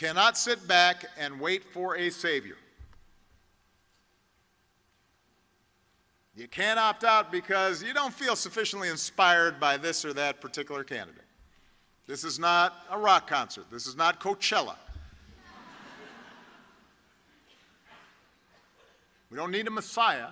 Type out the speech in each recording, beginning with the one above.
cannot sit back and wait for a savior. You can't opt out because you don't feel sufficiently inspired by this or that particular candidate. This is not a rock concert. This is not Coachella. We don't need a messiah.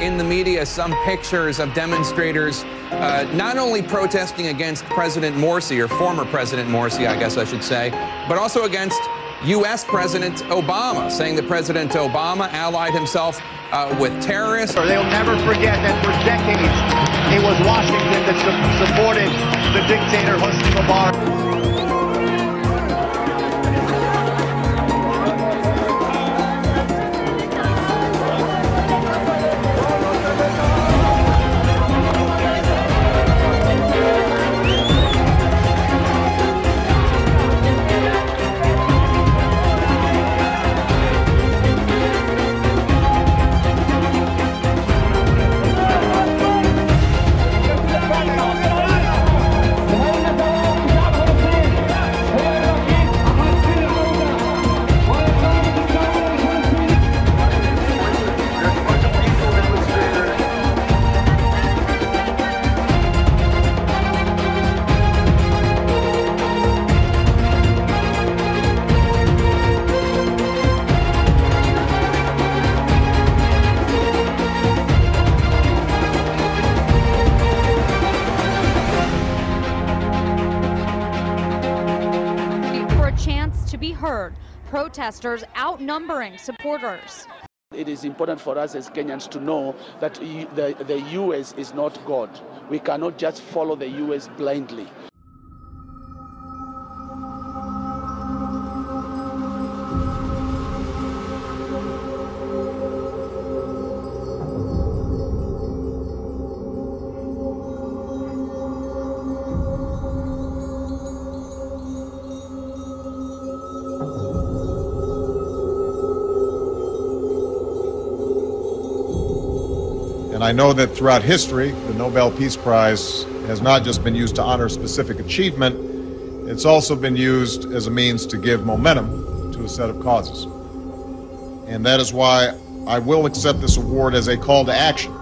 In the media, some pictures of demonstrators not only protesting against President Morsi, or former President Morsi, I guess I should say, but also against U.S. President Obama, saying that President Obama allied himself with terrorists. They'll never forget that for decades it was Washington that supported the dictator Hosni Mubarak. To be heard, protesters outnumbering supporters. It is important for us as Kenyans to know that the U.S. is not God. We cannot just follow the U.S. blindly. And I know that throughout history, the Nobel Peace Prize has not just been used to honor specific achievement, it's also been used as a means to give momentum to a set of causes. And that is why I will accept this award as a call to action.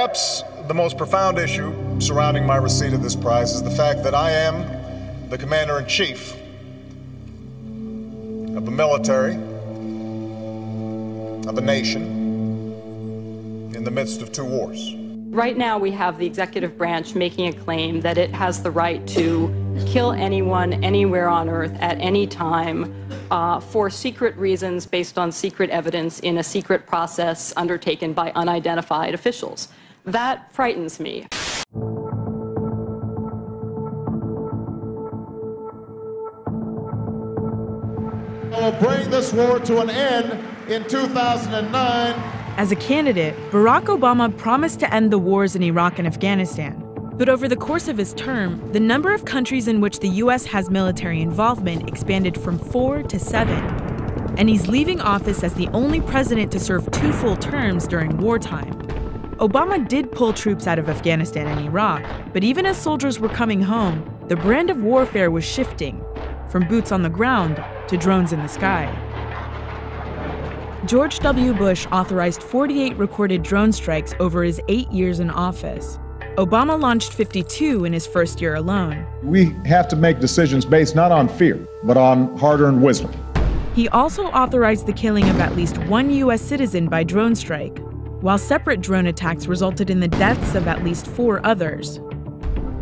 Perhaps the most profound issue surrounding my receipt of this prize is the fact that I am the Commander-in-Chief of the military of a nation in the midst of two wars. Right now we have the executive branch making a claim that it has the right to kill anyone, anywhere on earth, at any time, for secret reasons based on secret evidence in a secret process undertaken by unidentified officials. That frightens me. We'll bring this war to an end in 2009. As a candidate, Barack Obama promised to end the wars in Iraq and Afghanistan. But over the course of his term, the number of countries in which the U.S. has military involvement expanded from 4 to 7. And he's leaving office as the only president to serve 2 full terms during wartime. Obama did pull troops out of Afghanistan and Iraq, but even as soldiers were coming home, the brand of warfare was shifting, from boots on the ground to drones in the sky. George W. Bush authorized 48 recorded drone strikes over his 8 years in office. Obama launched 52 in his first year alone. We have to make decisions based not on fear, but on hard-earned wisdom. He also authorized the killing of at least 1 U.S. citizen by drone strike, while separate drone attacks resulted in the deaths of at least 4 others.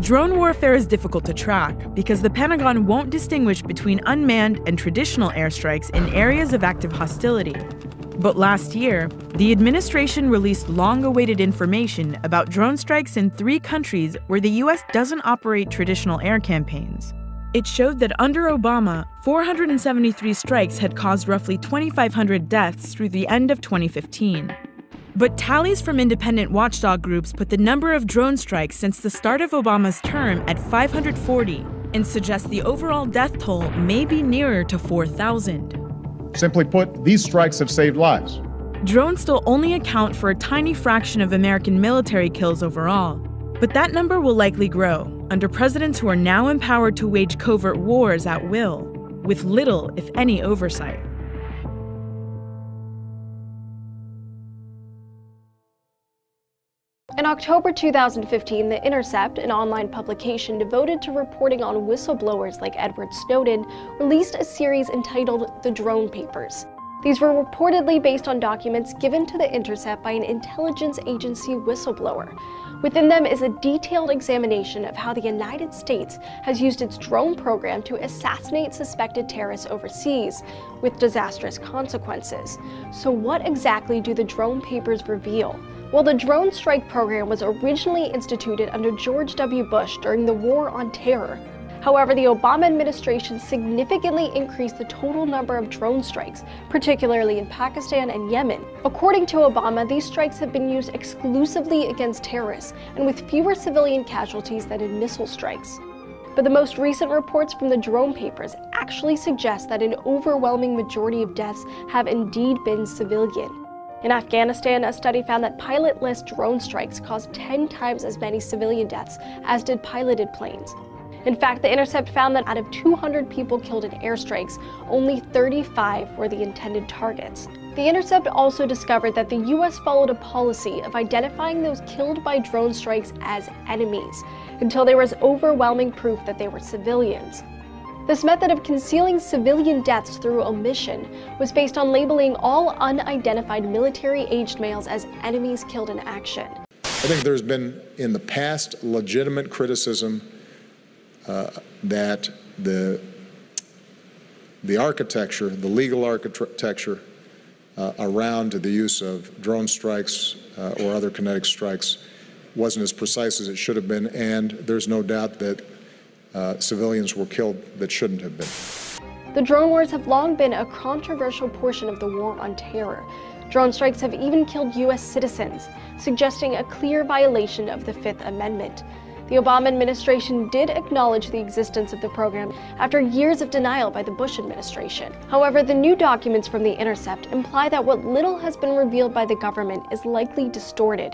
Drone warfare is difficult to track because the Pentagon won't distinguish between unmanned and traditional airstrikes in areas of active hostility. But last year, the administration released long-awaited information about drone strikes in 3 countries where the U.S. doesn't operate traditional air campaigns. It showed that under Obama, 473 strikes had caused roughly 2,500 deaths through the end of 2015. But tallies from independent watchdog groups put the number of drone strikes since the start of Obama's term at 540 and suggest the overall death toll may be nearer to 4,000. Simply put, these strikes have saved lives. Drones still only account for a tiny fraction of American military kills overall, but that number will likely grow under presidents who are now empowered to wage covert wars at will, with little, if any, oversight. In October 2015, The Intercept, an online publication devoted to reporting on whistleblowers like Edward Snowden, released a series entitled The Drone Papers. These were reportedly based on documents given to The Intercept by an intelligence agency whistleblower. Within them is a detailed examination of how the United States has used its drone program to assassinate suspected terrorists overseas, with disastrous consequences. So what exactly do the drone papers reveal? Well, the drone strike program was originally instituted under George W. Bush during the War on Terror. However, the Obama administration significantly increased the total number of drone strikes, particularly in Pakistan and Yemen. According to Obama, these strikes have been used exclusively against terrorists and with fewer civilian casualties than in missile strikes. But the most recent reports from the drone papers actually suggest that an overwhelming majority of deaths have indeed been civilian. In Afghanistan, a study found that pilotless drone strikes caused 10 times as many civilian deaths as did piloted planes. In fact, The Intercept found that out of 200 people killed in airstrikes, only 35 were the intended targets. The Intercept also discovered that the U.S. followed a policy of identifying those killed by drone strikes as enemies, until there was overwhelming proof that they were civilians. This method of concealing civilian deaths through omission was based on labeling all unidentified military-aged males as enemies killed in action. I think there's been, in the past, legitimate criticism that the architecture, the legal architecture around the use of drone strikes or other kinetic strikes wasn't as precise as it should have been, and there's no doubt that civilians were killed that shouldn't have been. The drone wars have long been a controversial portion of the War on Terror. Drone strikes have even killed U.S. citizens, suggesting a clear violation of the Fifth Amendment. The Obama administration did acknowledge the existence of the program after years of denial by the Bush administration. However, the new documents from The Intercept imply that what little has been revealed by the government is likely distorted.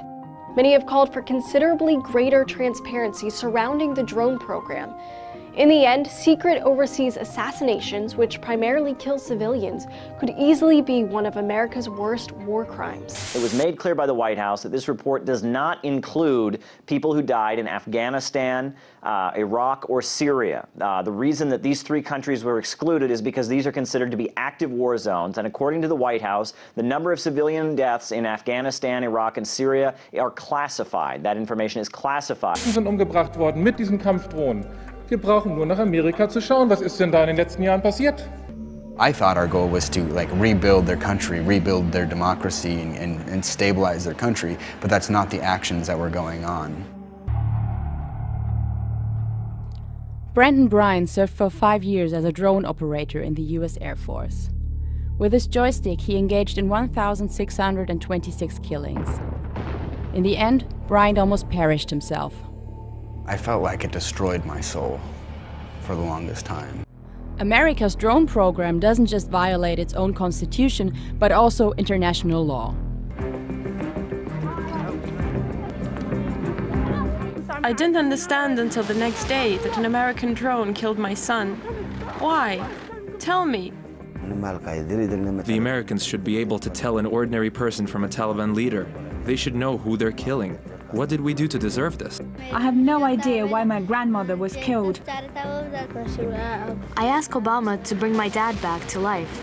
Many have called for considerably greater transparency surrounding the drone program. In the end, secret overseas assassinations, which primarily kill civilians, could easily be one of America's worst war crimes. It was made clear by the White House that this report does not include people who died in Afghanistan, Iraq, or Syria. The reason that these three countries were excluded is because these are considered to be active war zones, and according to the White House, the number of civilian deaths in Afghanistan, Iraq, and Syria are classified. That information is classified. Sie sind umgebracht worden mit diesen Kampfdrohnen. Wir brauchen nur nach Amerika zu schauen, was ist denn da in den letzten Jahren passiert? I thought our goal was to rebuild their country, rebuild their democracy, and stabilize their country, but that's not the actions that were going on. Brandon Bryan served for 5 years as a drone operator in the US Air Force. With his joystick, he engaged in 1,626 killings. In the end, Bryan almost perished himself. I felt like it destroyed my soul for the longest time. America's drone program doesn't just violate its own constitution, but also international law. I didn't understand until the next day that an American drone killed my son. Why? Tell me. The Americans should be able to tell an ordinary person from a Taliban leader. They should know who they're killing. What did we do to deserve this? I have no idea why my grandmother was killed. I asked Obama to bring my dad back to life.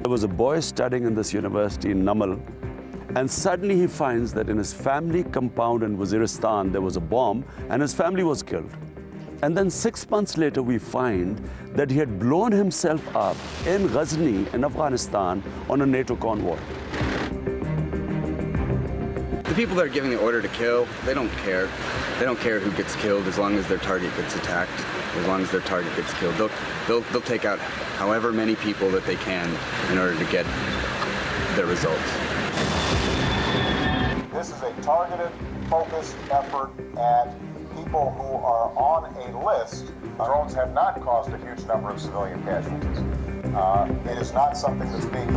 There was a boy studying in this university in Namal, and suddenly he finds that in his family compound in Waziristan there was a bomb and his family was killed. And then 6 months later we find that he had blown himself up in Ghazni in Afghanistan on a NATO convoy. The people that are giving the order to kill, they don't care. They don't care who gets killed as long as their target gets attacked, as long as their target gets killed. They'll take out however many people that they can in order to get their results. This is a targeted, focused effort at people who are on a list. Drones have not caused a huge number of civilian casualties. It is not something that's being...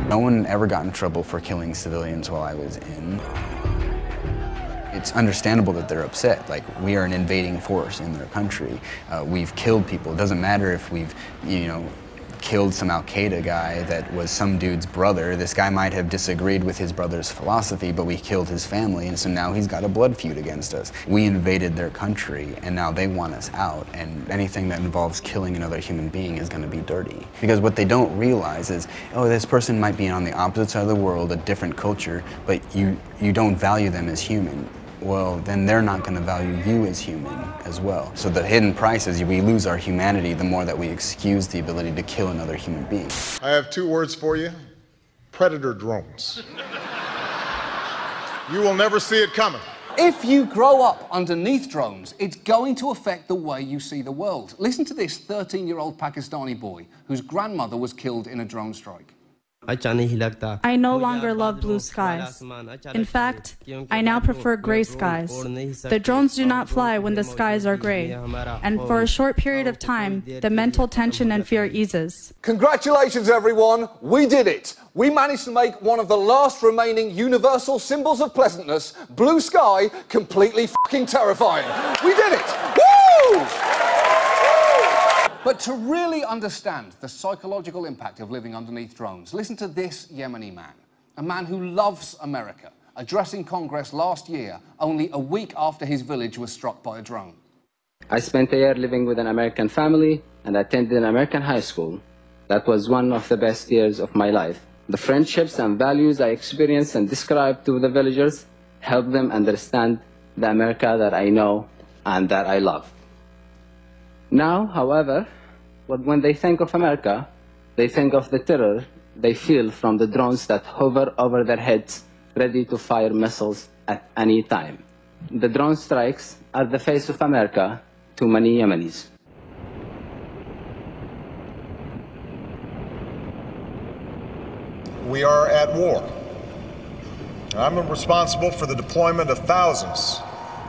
No one ever got in trouble for killing civilians while I was in. It's understandable that they're upset. Like, we are an invading force in their country. We've killed people. It doesn't matter if we've, killed some Al-Qaeda guy that was some dude's brother. This guy might have disagreed with his brother's philosophy, but we killed his family, and so now he's got a blood feud against us. We invaded their country, and now they want us out, and anything that involves killing another human being is going to be dirty. Because what they don't realize is, oh, this person might be on the opposite side of the world, a different culture, but you don't value them as human. Well, then they're not going to value you as human as well. So the hidden price is we lose our humanity the more that we excuse the ability to kill another human being. I have 2 words for you: predator drones. You will never see it coming. If you grow up underneath drones, it's going to affect the way you see the world. Listen to this 13-year-old Pakistani boy whose grandmother was killed in a drone strike. I no longer love blue skies. In fact, I now prefer gray skies. The drones do not fly when the skies are gray, and for a short period of time, the mental tension and fear eases. Congratulations, everyone! We did it! We managed to make one of the last remaining universal symbols of pleasantness, blue sky, completely fucking terrifying. We did it! Woo! But to really understand the psychological impact of living underneath drones, listen to this Yemeni man, a man who loves America, addressing Congress last year, only a week after his village was struck by a drone. I spent a year living with an American family and attended an American high school. That was one of the best years of my life. The friendships and values I experienced and described to the villagers helped them understand the America that I know and that I love. Now, however, when they think of America, they think of the terror they feel from the drones that hover over their heads, ready to fire missiles at any time. The drone strikes are the face of America to many Yemenis. We are at war. And I'm responsible for the deployment of thousands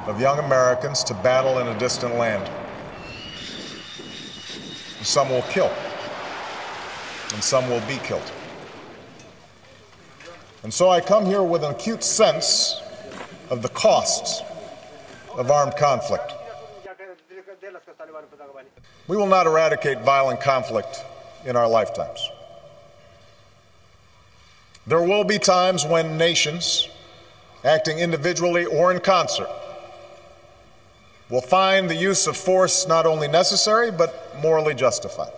of young Americans to battle in a distant land. Some will kill, and some will be killed. And so I come here with an acute sense of the costs of armed conflict. We will not eradicate violent conflict in our lifetimes. There will be times when nations, acting individually or in concert, will find the use of force not only necessary, but morally justified.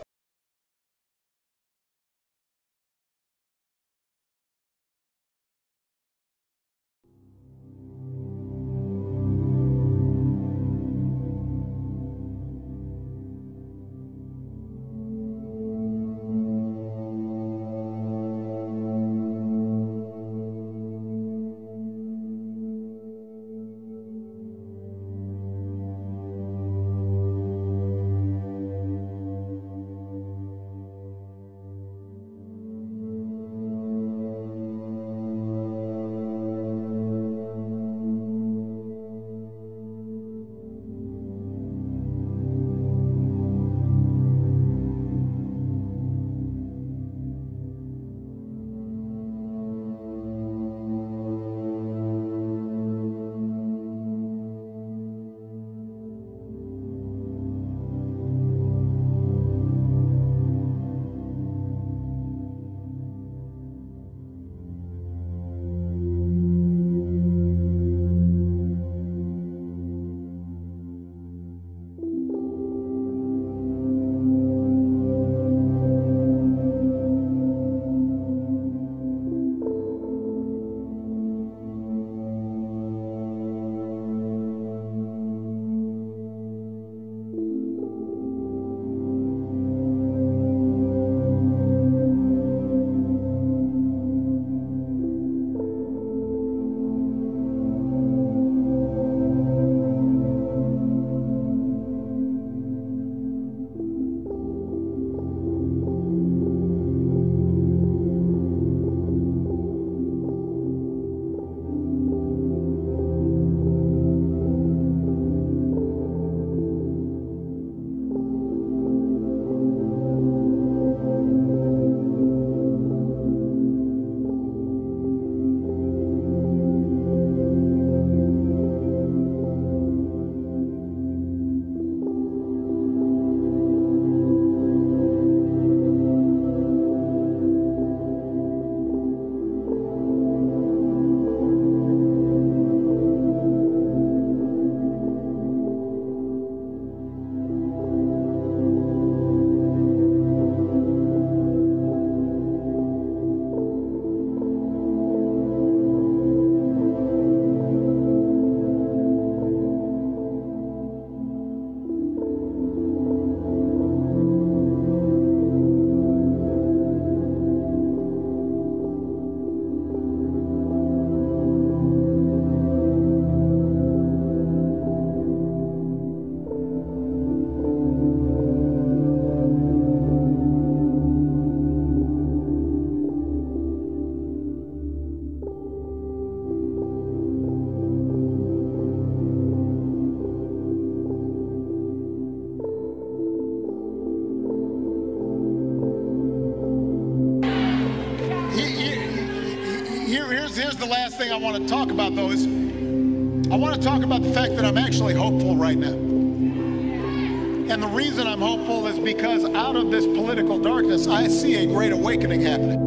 Here's the last thing I want to talk about, though, is I want to talk about the fact that I'm actually hopeful right now. And the reason I'm hopeful is because out of this political darkness, I see a great awakening happening.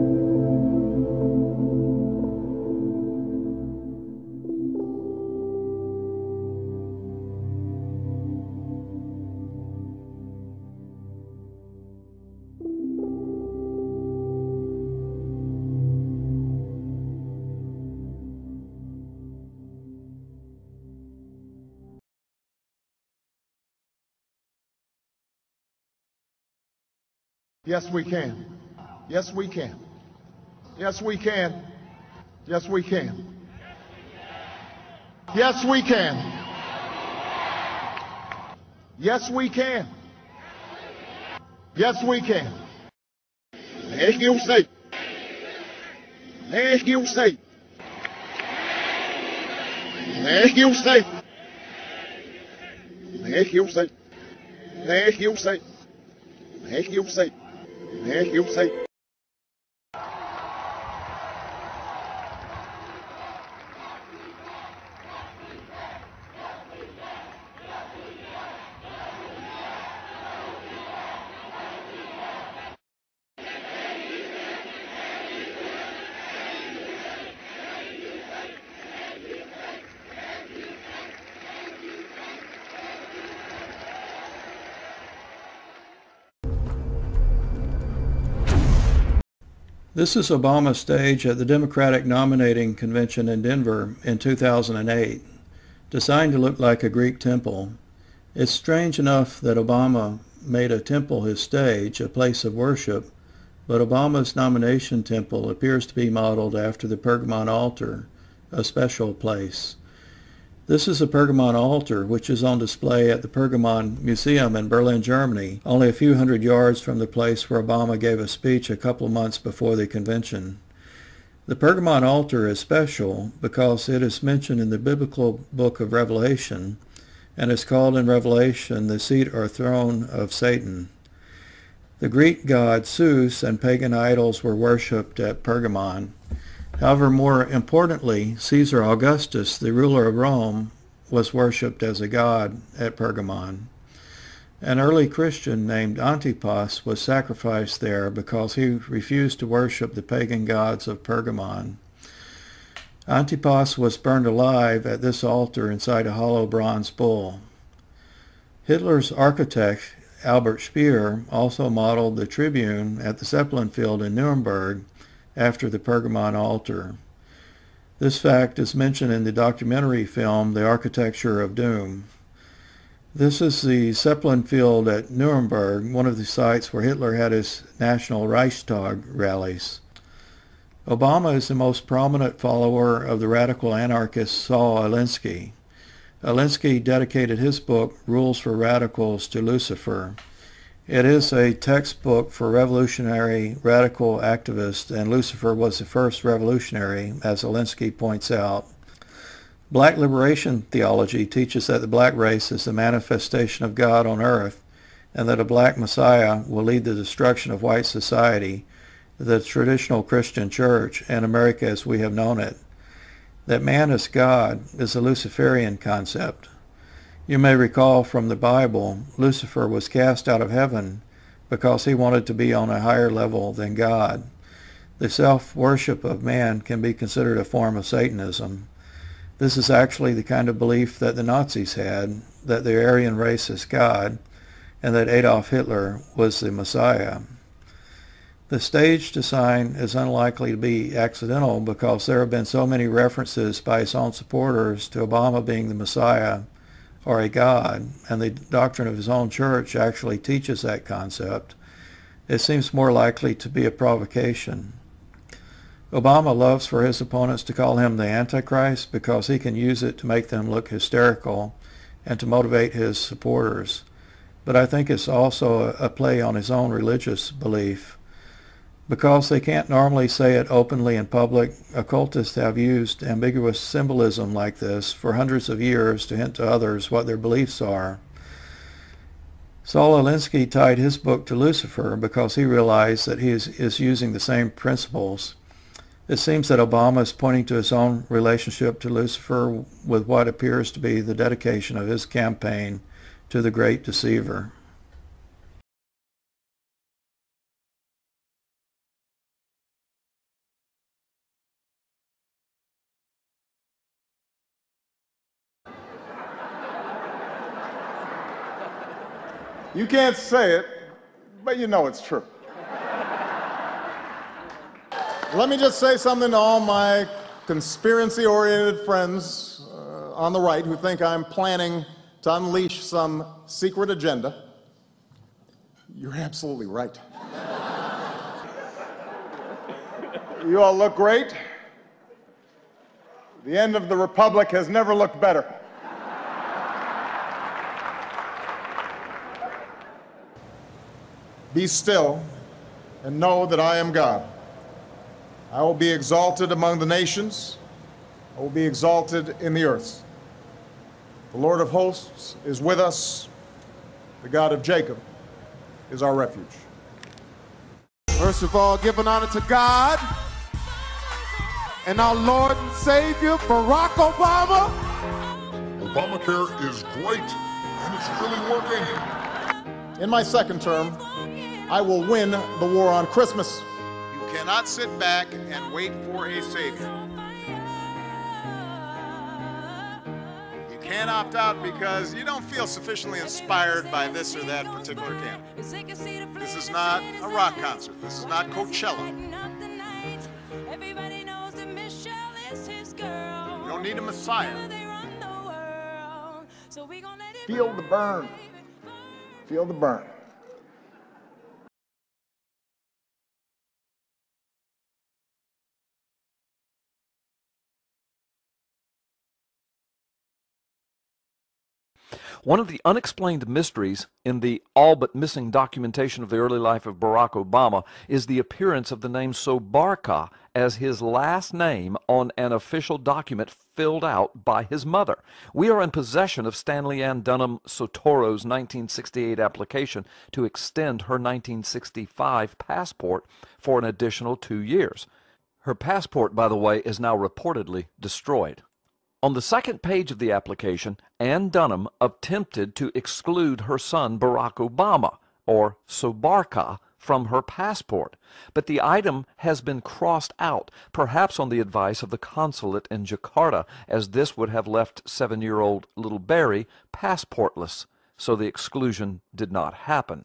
Yes, we can. Yes, we can. Yes, we can. Yes, we can. Yes, we can. Yes, we can. Yes, we can. Thank you, state. Thank you, state. Thank you, state. Thank you, state. Thank you, state. Thank you, state. Thank you, state. This is Obama's stage at the Democratic Nominating Convention in Denver in 2008, designed to look like a Greek temple. It's strange enough that Obama made a temple his stage, a place of worship, but Obama's nomination temple appears to be modeled after the Pergamon altar, a special place. This is a Pergamon altar, which is on display at the Pergamon Museum in Berlin, Germany, only a few hundred yards from the place where Obama gave a speech a couple months before the convention. The Pergamon altar is special because it is mentioned in the biblical book of Revelation and is called in Revelation the seat or throne of Satan. The Greek god Zeus and pagan idols were worshipped at Pergamon. However, more importantly, Caesar Augustus, the ruler of Rome, was worshipped as a god at Pergamon. An early Christian named Antipas was sacrificed there because he refused to worship the pagan gods of Pergamon. Antipas was burned alive at this altar inside a hollow bronze bull. Hitler's architect, Albert Speer, also modeled the tribune at the Zeppelin field in Nuremberg after the Pergamon altar. This fact is mentioned in the documentary film The Architecture of Doom. This is the Zeppelin field at Nuremberg, one of the sites where Hitler had his National Reichstag rallies. Obama is the most prominent follower of the radical anarchist Saul Alinsky. Alinsky dedicated his book, Rules for Radicals, to Lucifer. It is a textbook for revolutionary radical activists, and Lucifer was the first revolutionary, as Alinsky points out. Black liberation theology teaches that the black race is the manifestation of God on earth, and that a black Messiah will lead the destruction of white society, the traditional Christian church, and America as we have known it. That man is God is a Luciferian concept. You may recall from the Bible, Lucifer was cast out of heaven because he wanted to be on a higher level than God. The self-worship of man can be considered a form of Satanism. This is actually the kind of belief that the Nazis had, that the Aryan race is God, and that Adolf Hitler was the Messiah. The stage design is unlikely to be accidental because there have been so many references by his own supporters to Obama being the Messiah or a god, and the doctrine of his own church actually teaches that concept. It seems more likely to be a provocation. Obama loves for his opponents to call him the Antichrist because he can use it to make them look hysterical and to motivate his supporters. But I think it's also a play on his own religious belief. Because they can't normally say it openly in public, occultists have used ambiguous symbolism like this for hundreds of years to hint to others what their beliefs are. Saul Alinsky tied his book to Lucifer because he realized that he is using the same principles. It seems that Obama is pointing to his own relationship to Lucifer with what appears to be the dedication of his campaign to the great deceiver. You can't say it, but you know it's true. Let me just say something to all my conspiracy-oriented friends on the right who think I'm planning to unleash some secret agenda. You're absolutely right. You all look great. The end of the Republic has never looked better. Be still and know that I am God. I will be exalted among the nations. I will be exalted in the earth. The Lord of hosts is with us. The God of Jacob is our refuge. First of all, giving honor to God and our Lord and Savior, Barack Obama. Obamacare is great, and it's really working. In my second term, I will win the war on Christmas. You cannot sit back and wait for a savior. You can't opt out because you don't feel sufficiently inspired by this or that particular candidate. This is not a rock concert. This is not Coachella. You don't need a Messiah. Feel the burn. Feel the burn. One of the unexplained mysteries in the all but missing documentation of the early life of Barack Obama is the appearance of the name Sobarka as his last name on an official document filled out by his mother. We are in possession of Stanley Ann Dunham Sotoro's 1968 application to extend her 1965 passport for an additional 2 years. Her passport, by the way, is now reportedly destroyed. On the second page of the application, Ann Dunham attempted to exclude her son Barack Obama, or Sobarka, from her passport, but the item has been crossed out, perhaps on the advice of the consulate in Jakarta, as this would have left 7-year-old little Barry passportless, so the exclusion did not happen.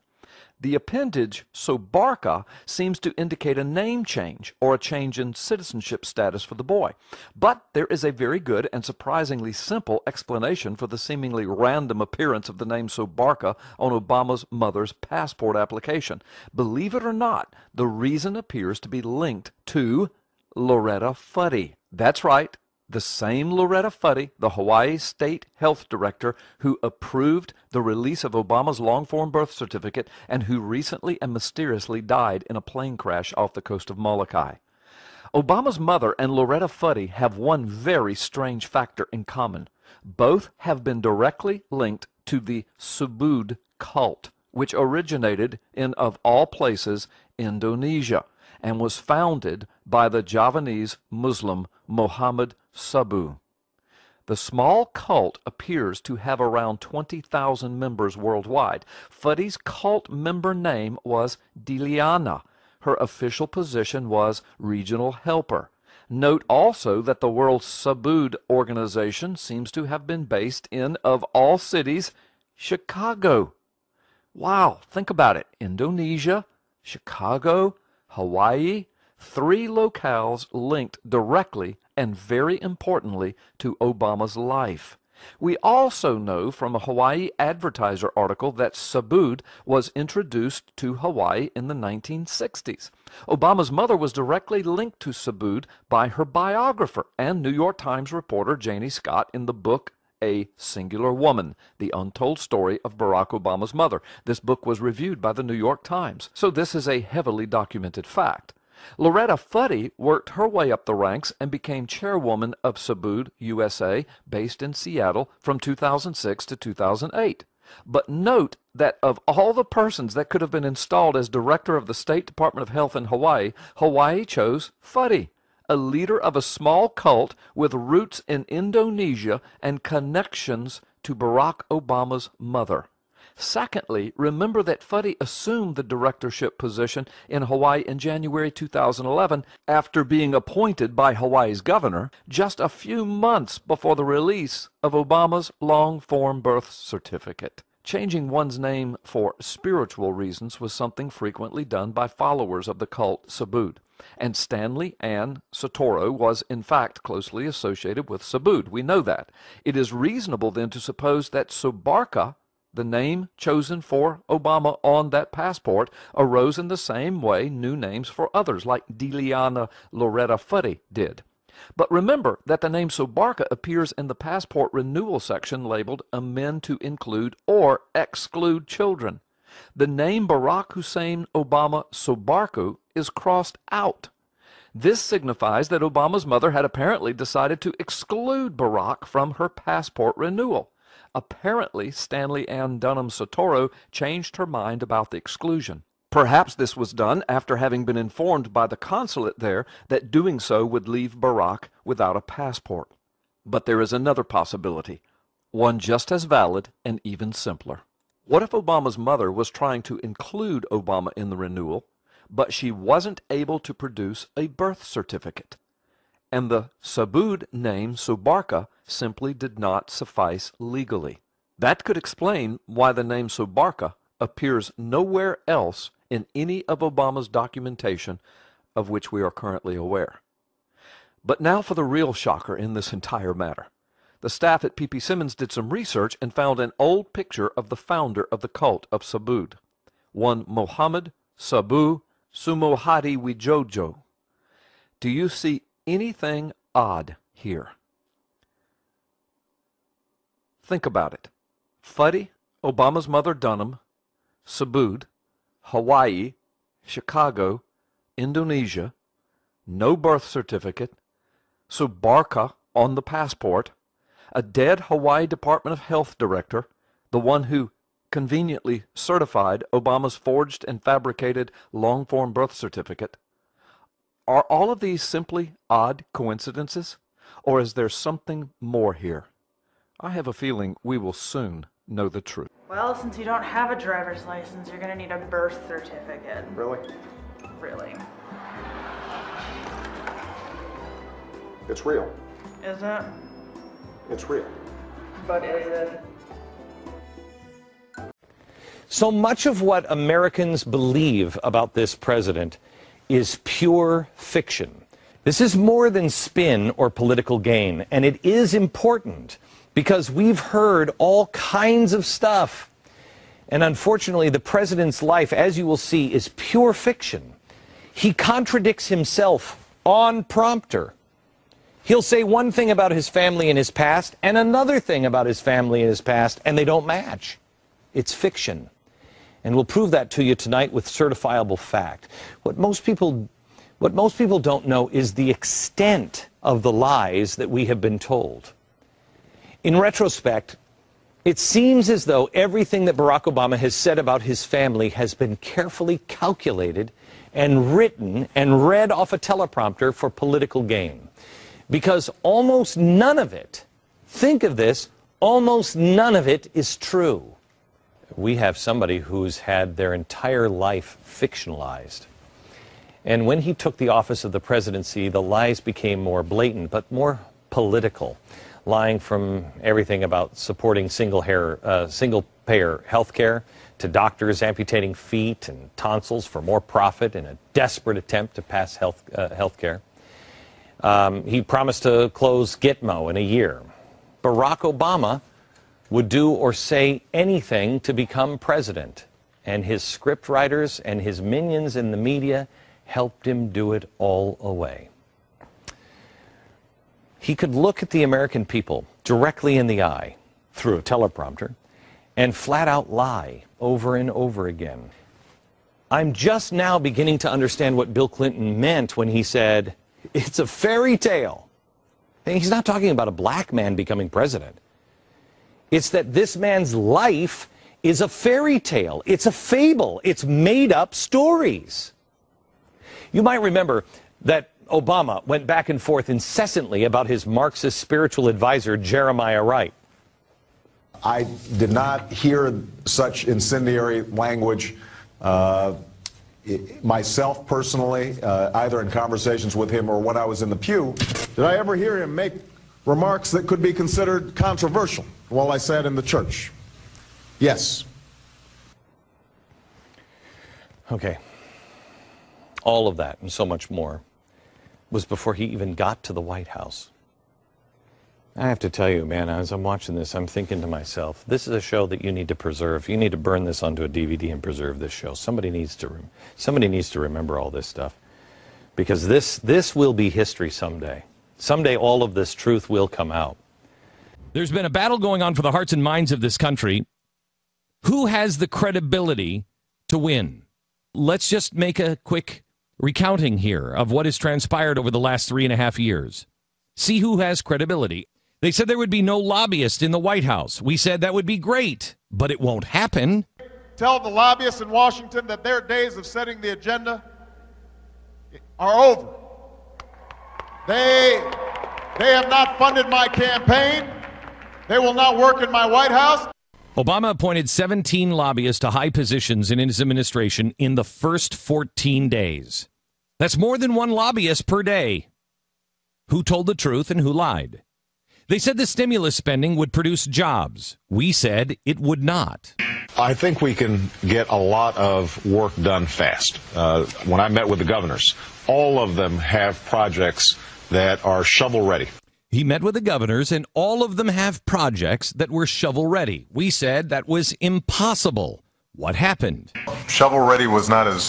The appendage Sobarka seems to indicate a name change or a change in citizenship status for the boy. But there is a very good and surprisingly simple explanation for the seemingly random appearance of the name Sobarka on Obama's mother's passport application. Believe it or not, the reason appears to be linked to Loretta Fuddy. That's right. The same Loretta Fuddy, the Hawaii State Health Director who approved the release of Obama's long-form birth certificate and who recently and mysteriously died in a plane crash off the coast of Molokai. Obama's mother and Loretta Fuddy have one very strange factor in common. Both have been directly linked to the Subud cult, which originated in, of all places, Indonesia, and was founded by the Javanese Muslim Muhammad Sabu. The small cult appears to have around 20,000 members worldwide. Fuddy's cult member name was Diliana. Her official position was regional helper. Note also that the World Subud organization seems to have been based in, of all cities, Chicago. Wow, think about it. Indonesia, Chicago, Hawaii, 3 locales linked directly and very importantly to Obama's life. We also know from a Hawaii Advertiser article that Subud was introduced to Hawaii in the 1960s. Obama's mother was directly linked to Subud by her biographer and New York Times reporter Janie Scott in the book A Singular Woman, The Untold Story of Barack Obama's Mother. This book was reviewed by the New York Times, so this is a heavily documented fact. Loretta Fuddy worked her way up the ranks and became chairwoman of Subud USA, based in Seattle, from 2006 to 2008. But note that of all the persons that could have been installed as director of the State Department of Health in Hawaii, Hawaii chose Fuddy, a leader of a small cult with roots in Indonesia and connections to Barack Obama's mother. Secondly, remember that Fuddy assumed the directorship position in Hawaii in January 2011 after being appointed by Hawaii's governor just a few months before the release of Obama's long-form birth certificate. Changing one's name for spiritual reasons was something frequently done by followers of the cult Subud. And Stanley Ann Sotoro was in fact closely associated with Subud. We know that. It is reasonable then to suppose that Sobarka, the name chosen for Obama on that passport, arose in the same way new names for others, like Diliana Loretta Fuddy did. But remember that the name Sobarka appears in the passport renewal section labeled Amend to Include or Exclude Children. The name Barack Hussein Obama Sobarku is crossed out. This signifies that Obama's mother had apparently decided to exclude Barack from her passport renewal. Apparently, Stanley Ann Dunham Sotoro changed her mind about the exclusion. Perhaps this was done after having been informed by the consulate there that doing so would leave Barack without a passport. But there is another possibility, one just as valid and even simpler. What if Obama's mother was trying to include Obama in the renewal, but she wasn't able to produce a birth certificate, and the Subud name Sobarka simply did not suffice legally? That could explain why the name Sobarka appears nowhere else in any of Obama's documentation of which we are currently aware. But now for the real shocker in this entire matter. The staff at PPSIMMONS did some research and found an old picture of the founder of the cult of Subud, one Muhammad Sabu Sumohadi Wijojo. Do you see anything odd here? Think about it. Fuddy, Obama's mother Dunham, Subud, Hawaii, Chicago, Indonesia, no birth certificate, Subarka on the passport, a dead Hawaii Department of Health director, the one who conveniently certified Obama's forged and fabricated long-form birth certificate. Are all of these simply odd coincidences, or is there something more here? I have a feeling we will soon know the truth. Well, since you don't have a driver's license, you're gonna need a birth certificate. Really? Really. It's real. Is it? It's real. But is it? So much of what Americans believe about this president is pure fiction. This is more than spin or political gain, and it is important because we've heard all kinds of stuff. And unfortunately, the president's life, as you will see, is pure fiction. He contradicts himself on prompter. He'll say one thing about his family in his past and another thing about his family in his past, and they don't match. It's fiction. And we'll prove that to you tonight with certifiable fact. What most people don't know is the extent of the lies that we have been told. In retrospect, it seems as though everything that Barack Obama has said about his family has been carefully calculated and written and read off a teleprompter for political gain. Because almost none of it, think of this, almost none of it is true. We have somebody who's had their entire life fictionalized. And when he took the office of the presidency, the lies became more blatant, but more political, lying from everything about supporting single-payer health care to doctors amputating feet and tonsils for more profit in a desperate attempt to pass health care. He promised to close Gitmo in a year. Barack Obama would do or say anything to become president, and his scriptwriters and his minions in the media helped him do it all away. He could look at the American people directly in the eye through a teleprompter and flat out lie over and over again. I'm just now beginning to understand what Bill Clinton meant when he said, "It's a fairy tale." And he's not talking about a black man becoming president. It's that this man's life is a fairy tale. It's a fable. It's made up stories. You might remember that Obama went back and forth incessantly about his Marxist spiritual advisor, Jeremiah Wright. I did not hear such incendiary language myself personally, either in conversations with him or when I was in the pew. Did I ever hear him make remarks that could be considered controversial while I sat in the church? Yes. Okay. All of that and so much more was before he even got to the White House. I have to tell you, man, as I'm watching this, I'm thinking to myself, this is a show that you need to preserve. You need to burn this onto a DVD and preserve this show. Somebody needs to remember all this stuff, because this will be history someday. Someday all of this truth will come out. There's been a battle going on for the hearts and minds of this country. Who has the credibility to win? Let's just make a quick recounting here of what has transpired over the last 3.5 years. See who has credibility. They said there would be no lobbyist in the White House. We said that would be great, but it won't happen. Tell the lobbyists in Washington that their days of setting the agenda are over. They have not funded my campaign. They will not work in my White House. Obama appointed 17 lobbyists to high positions in his administration in the first 14 days. That's more than one lobbyist per day. Who told the truth and who lied? They said the stimulus spending would produce jobs. We said it would not. I think we can get a lot of work done fast. When I met with the governors, all of them have projects that are shovel-ready. He met with the governors, and all of them have projects that were shovel-ready. We said that was impossible. What happened? Shovel-ready was not as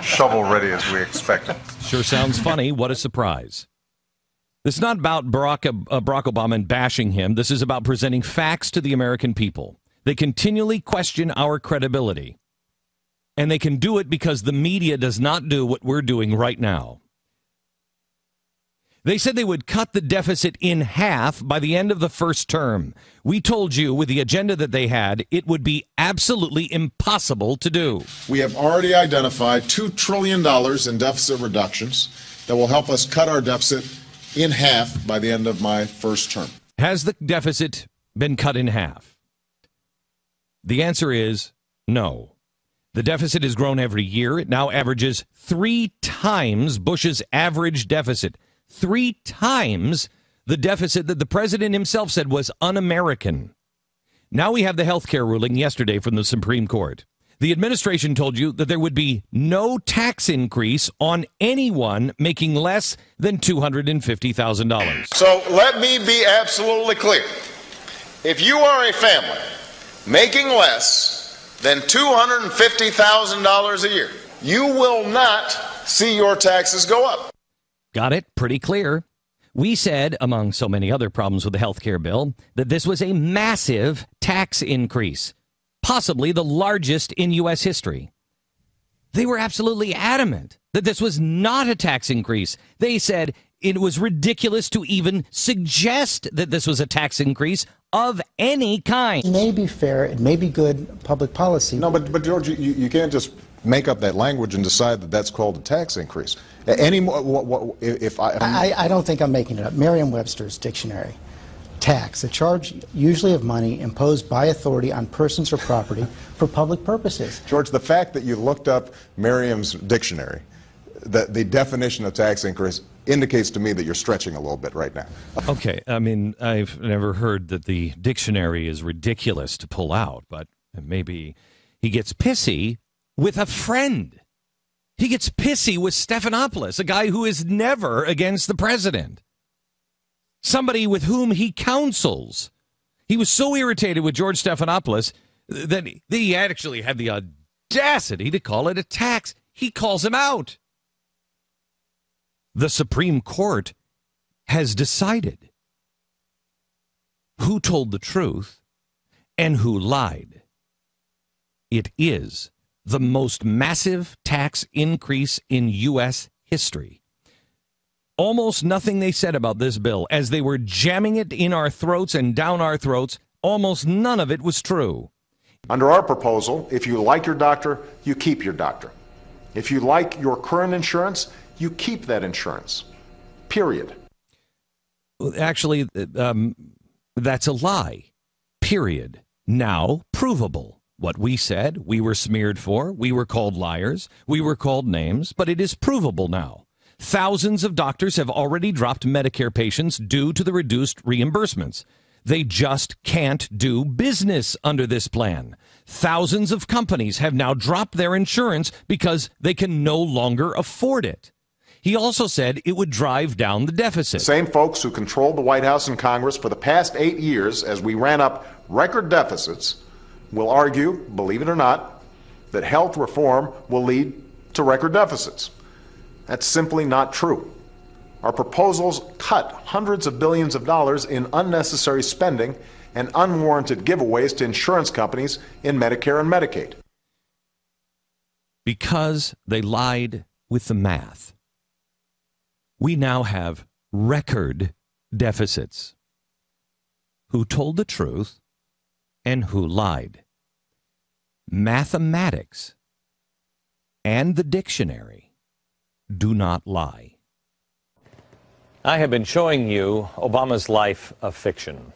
shovel-ready as we expected. Sure sounds funny. What a surprise. This is not about Barack Obama and bashing him. This is about presenting facts to the American people. They continually question our credibility. And they can do it because the media does not do what we're doing right now. They said they would cut the deficit in half by the end of the first term. We told you with the agenda that they had, it would be absolutely impossible to do. We have already identified $2 trillion in deficit reductions that will help us cut our deficit in half by the end of my first term. Has the deficit been cut in half? The answer is no. The deficit has grown every year. It now averages 3 times Bush's average deficit. 3 times the deficit that the president himself said was un-American. Now we have the health care ruling yesterday from the Supreme Court. The administration told you that there would be no tax increase on anyone making less than $250,000. So let me be absolutely clear. If you are a family making less than $250,000 a year, you will not see your taxes go up. Got it pretty clear. We said, among so many other problems with the health care bill, that this was a massive tax increase, possibly the largest in U.S. history. They were absolutely adamant that this was not a tax increase. They said it was ridiculous to even suggest that this was a tax increase of any kind. It may be fair, it may be good public policy. No, but George, you can't just make up that language and decide that that's called a tax increase. I don't think I'm making it up. Merriam-Webster's dictionary. Tax, a charge usually of money imposed by authority on persons or property for public purposes. George, the fact that you looked up Merriam's dictionary, the definition of tax increase, indicates to me that you're stretching a little bit right now. Okay, I mean, I've never heard that the dictionary is ridiculous to pull out, but maybe he gets pissy with a friend. He gets pissy with Stephanopoulos, a guy who is never against the president. Somebody with whom he counsels. He was so irritated with George Stephanopoulos that he actually had the audacity to call it a tax. He calls him out. The Supreme Court has decided who told the truth and who lied. It is the most massive tax increase in U.S. history. Almost nothing they said about this bill, as they were jamming it in our throats and down our throats, almost none of it was true. Under our proposal, if you like your doctor, you keep your doctor. If you like your current insurance, you keep that insurance. Period. Actually, that's a lie. Period. Now provable. What we said, we were smeared for, we were called liars, we were called names, but it is provable now. Thousands of doctors have already dropped Medicare patients due to the reduced reimbursements. They just can't do business under this plan. Thousands of companies have now dropped their insurance because they can no longer afford it. He also said it would drive down the deficit. The same folks who controlled the White House and Congress for the past 8 years as we ran up record deficits will argue, believe it or not, that health reform will lead to record deficits. That's simply not true. Our proposals cut hundreds of billions of dollars in unnecessary spending and unwarranted giveaways to insurance companies in Medicare and Medicaid. Because they lied with the math, we now have record deficits. Who told the truth and who lied? Mathematics and the dictionary do not lie. I have been showing you Obama's life of fiction.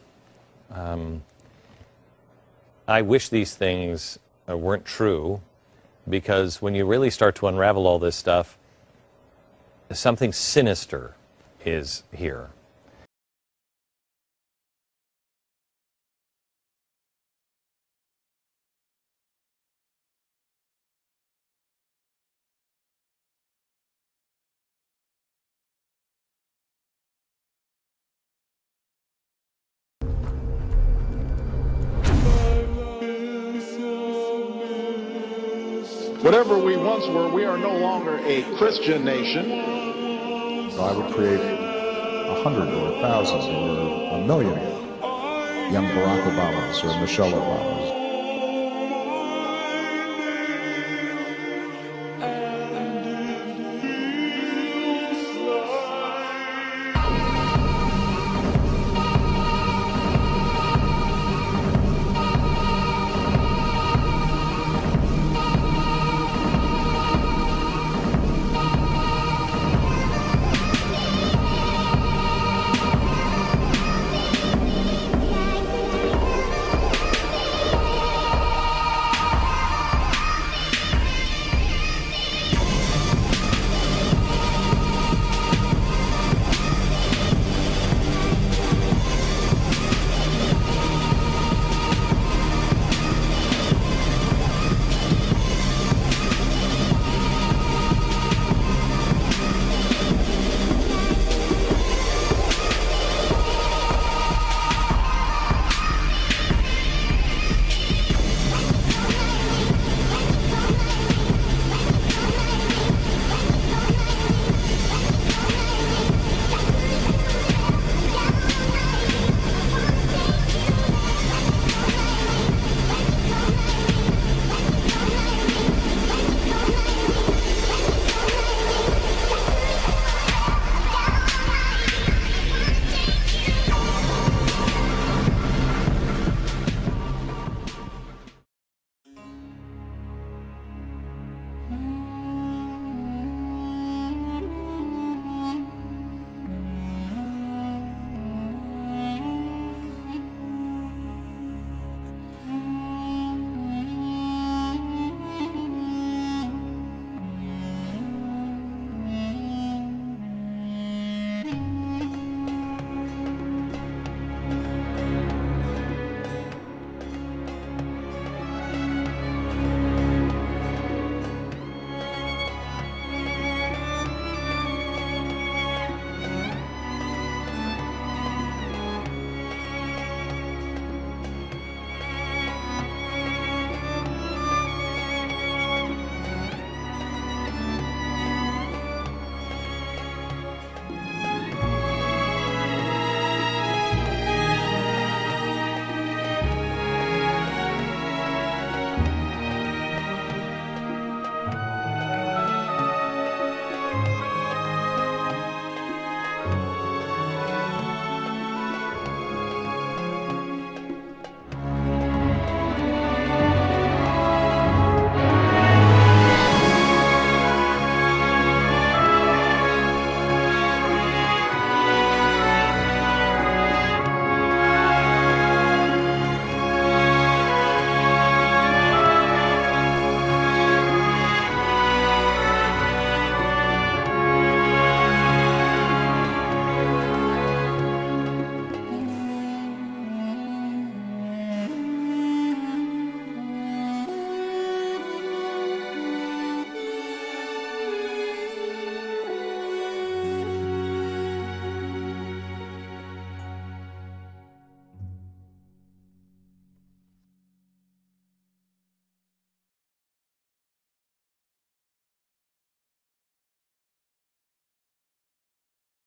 I wish these things weren't true, because when you really start to unravel all this stuff, something sinister is here. Whatever we once were, we are no longer a Christian nation. So I would create 100 or 1,000 or 1,000,000 young Barack Obamas or Michelle Obamas.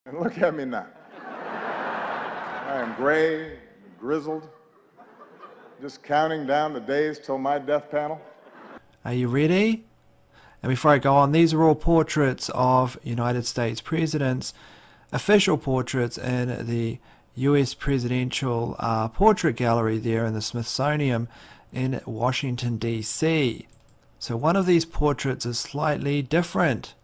And look at me now. I am gray, grizzled, just counting down the days till my death panel. Are you ready? And before I go on, these are all portraits of United States presidents, official portraits in the U.S. Presidential Portrait Gallery there in the Smithsonian in Washington, D.C. So one of these portraits is slightly different.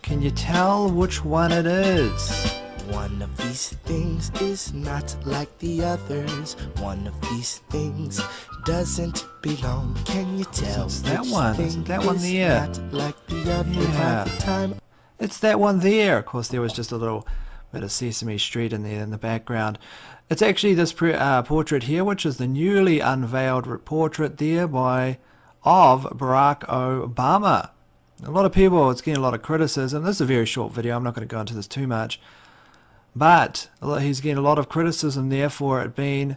Can you tell which one it is? One of these things is not like the others. One of these things doesn't belong. Can you tell? It's that one. Isn't that one there? Not like the other. Yeah. By the time it's that one there. Of course, there was just a little bit of Sesame Street in there in the background. It's actually this portrait here, which is the newly unveiled portrait there of Barack Obama. A lot of people, it's getting a lot of criticism. This is a very short video. I'm not going to go into this too much. But he's getting a lot of criticism there for it being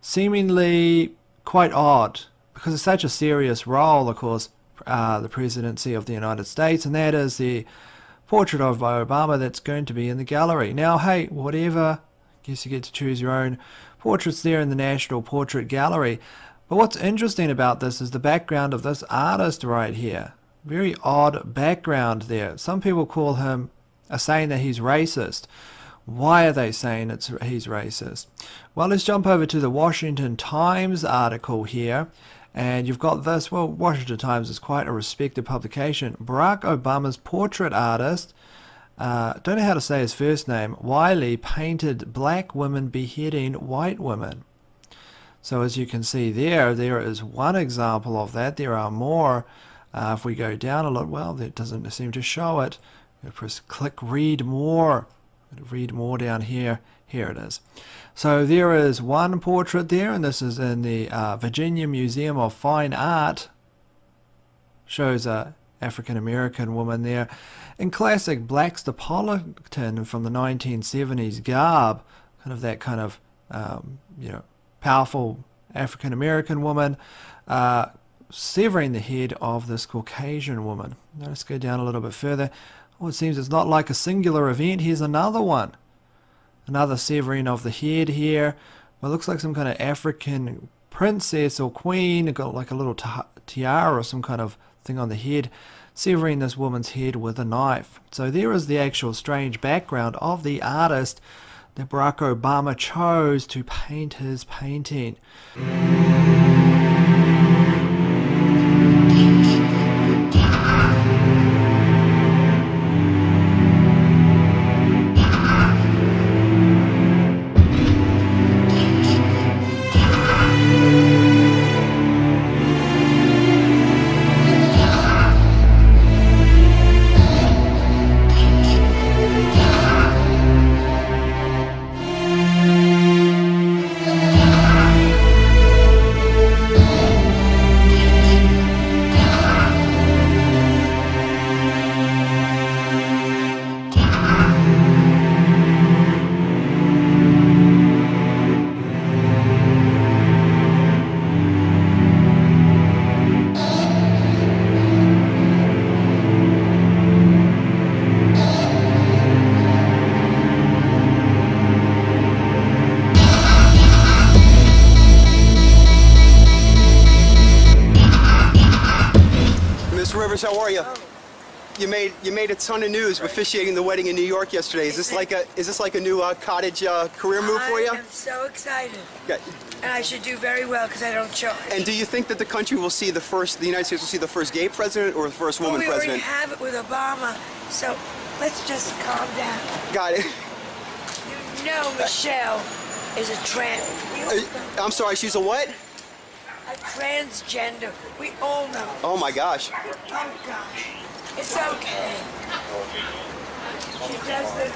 seemingly quite odd. Because it's such a serious role, of course. the presidency of the United States, and that is the portrait of Obama that's going to be in the gallery. Now, hey, whatever, I guess you get to choose your own portraits there in the National Portrait Gallery. But what's interesting about this is the background of this artist right here. Very odd background there. Some people are saying that he's racist. Why are they saying he's racist? Well, let's jump over to the Washington Times article here. And you've got this. Well, Washington Times is quite a respected publication. Barack Obama's portrait artist, don't know how to say his first name, Wiley, painted black women beheading white women. So as you can see there is one example of that. There are more. If we go down a little, well, that doesn't seem to show it. Press click read more. Read more down here. Here it is. So there is one portrait there, and this is in the Virginia Museum of Fine Art. Shows a African-American woman there in classic black Stapolitan from the 1970s garb, kind of that kind of powerful African-American woman severing the head of this Caucasian woman. Now let's go down a little bit further. Oh, it seems it's not like a singular event. Here's another one. Another severing of the head here. Well, it looks like some kind of African princess or queen. Got like a little tiara or some kind of thing on the head, severing this woman's head with a knife. So there is the actual strange background of the artist that Barack Obama chose to paint his painting. How are you? You made a ton of news officiating the wedding in New York yesterday. Is this like a new cottage career move for you? I'm so excited. Okay. And I should do very well because I don't charge. And do you think that the country will see the United States will see the first gay president or the first woman president? We already have it with Obama, so let's just calm down. Got it. You know Michelle is a I'm sorry, she's a what? A transgender. We all know. Oh my gosh. Oh gosh. It's okay. She does this.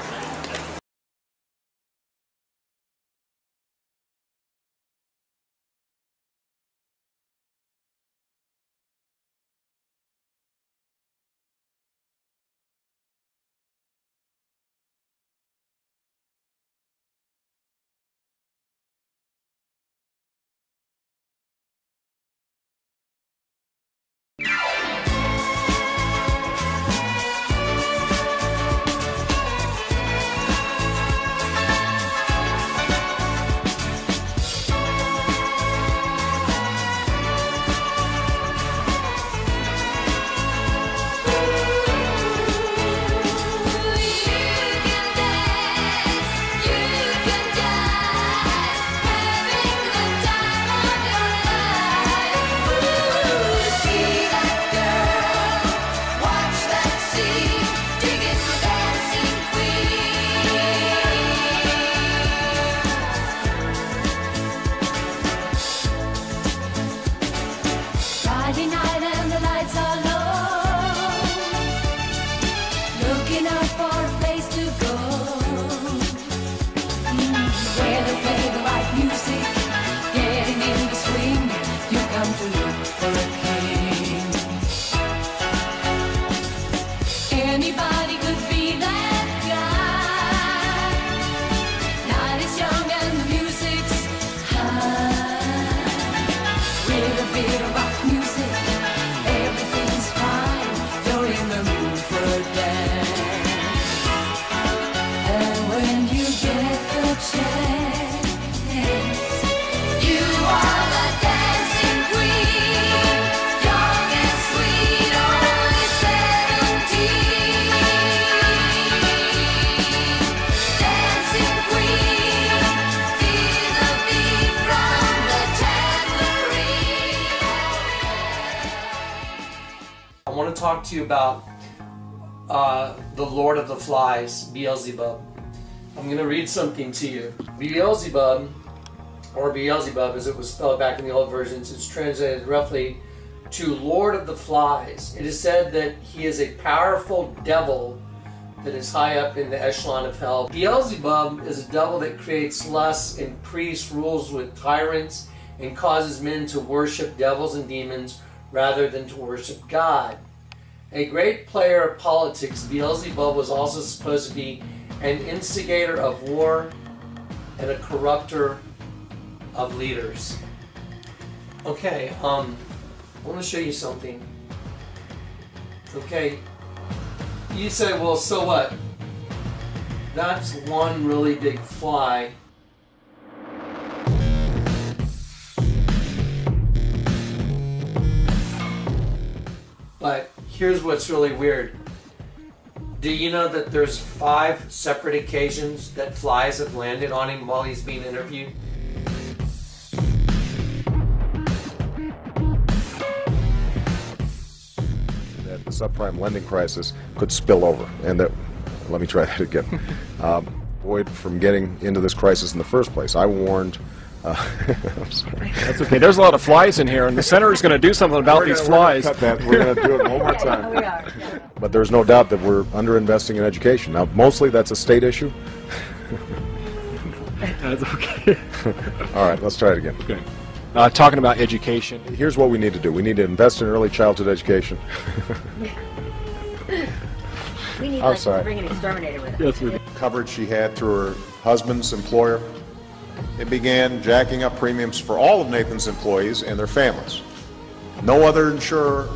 talk to you about the Lord of the Flies, Beelzebub. I'm going to read something to you. Beelzebub, or Beelzebub as it was spelled back in the old versions, is translated roughly to Lord of the Flies. It is said that he is a powerful devil that is high up in the echelon of hell. Beelzebub is a devil that creates lusts and priests, rules with tyrants, and causes men to worship devils and demons rather than to worship God. A great player of politics, Beelzebub was also supposed to be an instigator of war and a corrupter of leaders. Okay, I want to show you something. Okay, you say, well, so what? That's one really big fly. But here's what's really weird. Do you know that there's 5 separate occasions that flies have landed on him while he's being interviewed? That the subprime lending crisis could spill over, and that, let me try that again, avoid from getting into this crisis in the first place. I warned, I'm sorry. That's okay. There's a lot of flies in here, and the senator is going to do something about these flies. We're going to do it one more time. But there's no doubt that we're underinvesting in education. Now, mostly that's a state issue. That's okay. All right, let's try it again. Okay. Talking about education. Here's what we need to do. We need to invest in early childhood education. We need to bring an exterminator with us. Yes, we do. Coverage she had through her husband's employer. It began jacking up premiums for all of Nathan's employees and their families. No other insurer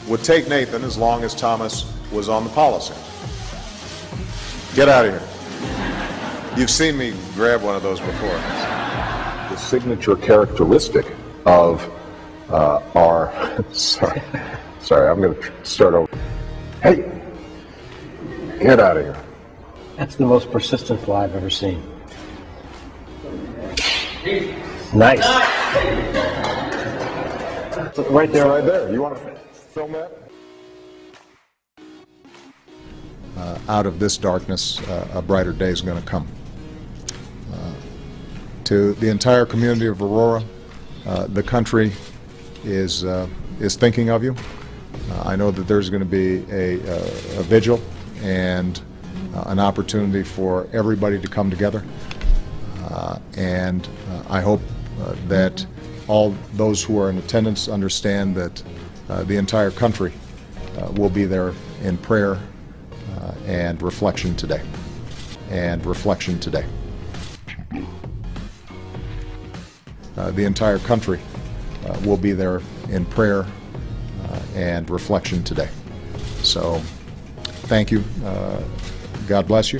would take Nathan as long as Thomas was on the policy. Get out of here. You've seen me grab one of those before. The signature characteristic of our... sorry, I'm going to start over. Hey, get out of here. That's the most persistent fly I've ever seen. Nice. Right there. Right there. You want to film that? Out of this darkness, a brighter day is going to come. To the entire community of Aurora, the country is thinking of you. I know that there's going to be a vigil and an opportunity for everybody to come together. And I hope that all those who are in attendance understand that the entire country will be there in prayer and reflection today. The entire country will be there in prayer and reflection today. So thank you. God bless you.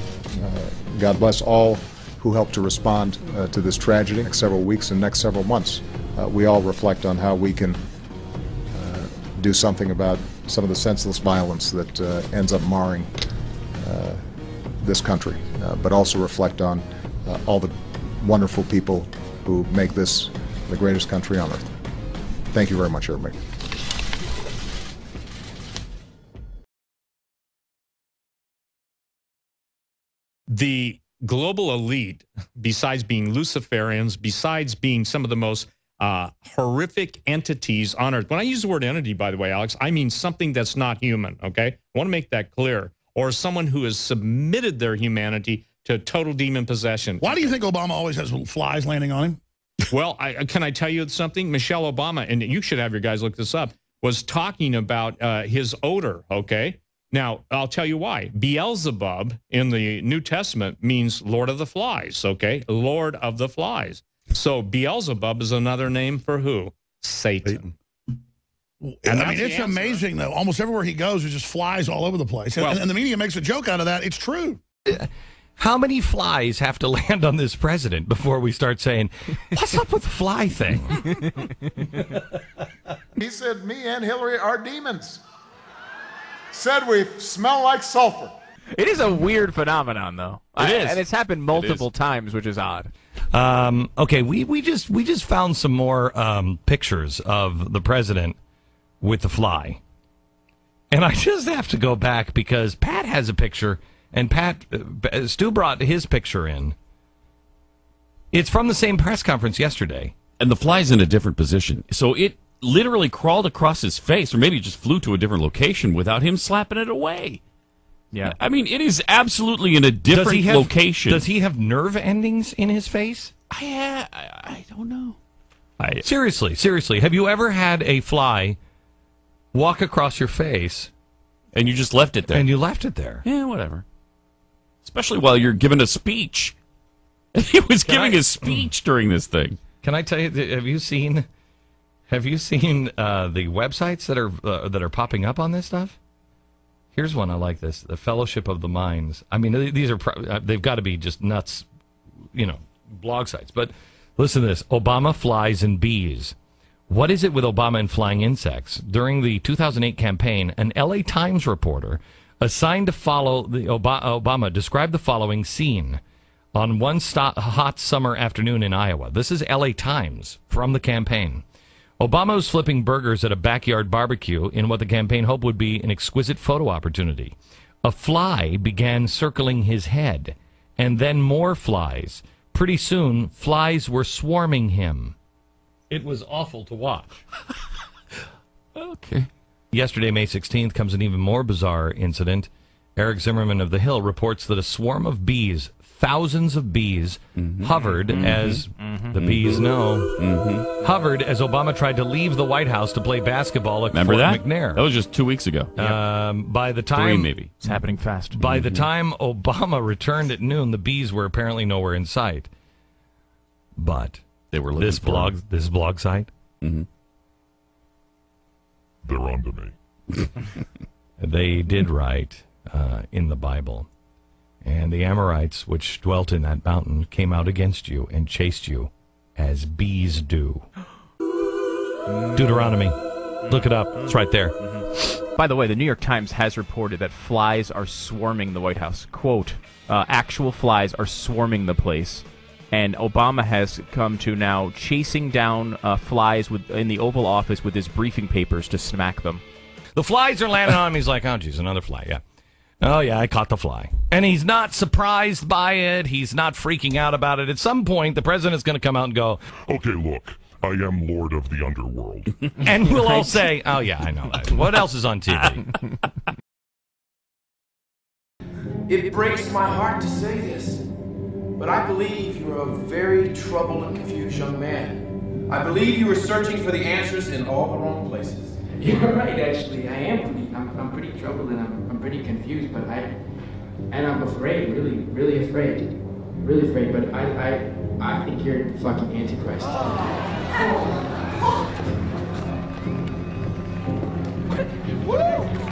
God bless all who helped to respond to this tragedy. Next several weeks and next several months, we all reflect on how we can do something about some of the senseless violence that ends up marring this country, but also reflect on all the wonderful people who make this the greatest country on earth. Thank you very much, everybody. The global elite, besides being Luciferians, besides being some of the most horrific entities on earth. When I use the word entity, by the way, Alex, I mean something that's not human, okay? I want to make that clear. Or someone who has submitted their humanity to total demon possession. Why do you think Obama always has flies landing on him? Well, can I tell you something? Michelle Obama, and you should have your guys look this up, was talking about his odor, okay? Now, I'll tell you why. Beelzebub in the New Testament means Lord of the Flies, okay? Lord of the Flies. So Beelzebub is another name for who? Satan. And I mean, it's amazing, though. Almost everywhere he goes, there's just flies all over the place. Well, and the media makes a joke out of that. It's true. How many flies have to land on this president before we start saying, what's up with the fly thing? He said, me and Hillary are demons. Said we smell like sulfur. It is a weird phenomenon, though. It is. And it's happened multiple times, which is odd. Okay, we just found some more pictures of the president with the fly. And I just have to go back because Pat has a picture, and Stu brought his picture in. It's from the same press conference yesterday. And the fly's in a different position. So it literally crawled across his face, or maybe just flew to a different location without him slapping it away. Yeah. I mean, it is absolutely in a different location. Does he have nerve endings in his face? I don't know. Seriously, have you ever had a fly walk across your face and you just left it there? And you left it there. Yeah, whatever. Especially while you're giving a speech. He was giving a speech during this thing. Can I tell you? Have you seen the websites that are popping up on this stuff? Here's one I like. This the Fellowship of the Minds. I mean, these are they've got to be just nuts, blog sites. But listen to this: Obama flies and bees. What is it with Obama and flying insects? During the 2008 campaign, an LA Times reporter assigned to follow the Obama described the following scene on one hot summer afternoon in Iowa. This is LA Times from the campaign. Obama was flipping burgers at a backyard barbecue in what the campaign hoped would be an exquisite photo opportunity. A fly began circling his head, and then more flies. Pretty soon, flies were swarming him. It was awful to watch. Okay. Yesterday, May 16th, comes an even more bizarre incident. Eric Zimmerman of The Hill reports that a swarm of bees, thousands of bees, hovered as the bees know, hovered as Obama tried to leave the White House to play basketball at Remember Fort that? McNair. That was just 2 weeks ago. By the time 3 maybe. It's happening fast. By the time Obama returned at noon, the bees were apparently nowhere in sight. But they were this blog site. They're on to me. They did write in the Bible, and the Amorites which dwelt in that mountain came out against you and chased you as bees do. Deuteronomy. Look it up. It's right there. By the way, the New York Times has reported that flies are swarming the White House. Quote, actual flies are swarming the place. And Obama has come to now chasing down flies in the Oval Office with his briefing papers to smack them. The flies are landing on him. He's like, oh, geez, another fly. Yeah. Oh, yeah, I caught the fly. And he's not surprised by it. He's not freaking out about it. At some point, the president's going to come out and go, okay, look, I am Lord of the Underworld. And we'll all say, oh, yeah, I know that. What else is on TV? It breaks my heart to say this, but I believe you're a very troubled and confused young man. I believe you are searching for the answers in all the wrong places. You're right, actually. I am. I'm pretty troubled and I'm pretty confused, but I'm afraid, really afraid. Really afraid, but I think you're fucking Antichrist. Woo!